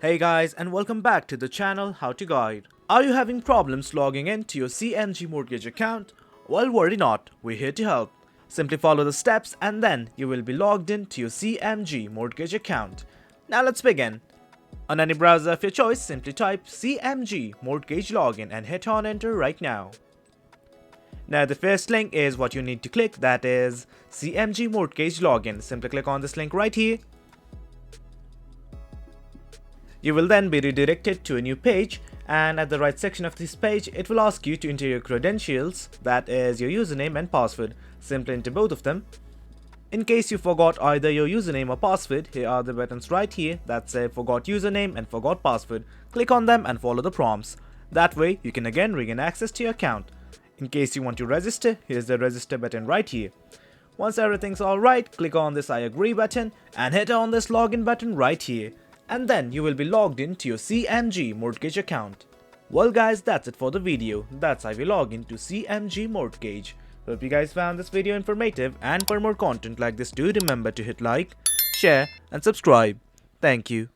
Hey guys, and welcome back to the channel How to Guide. Are you having problems logging into your CMG Mortgage account? Well, worry not, we're here to help. Simply follow the steps and then you will be logged into your CMG Mortgage account. Now let's begin. On any browser of your choice, simply type CMG Mortgage Login and hit on enter right now. Now the first link is what you need to click, that is CMG Mortgage Login. Simply click on this link right here. You will then be redirected to a new page, and at the right section of this page it will ask you to enter your credentials, that is your username and password. Simply enter both of them. In case you forgot either your username or password, here are the buttons right here that say forgot username and forgot password. Click on them and follow the prompts. That way you can again regain access to your account. In case you want to register, here's the register button right here. Once everything's alright, click on this I agree button and hit on this login button right here. And then you will be logged into your CMG Mortgage account. Well guys, that's it for the video. That's how we log into CMG Mortgage. Hope you guys found this video informative, and for more content like this, do remember to hit like, share and subscribe. Thank you.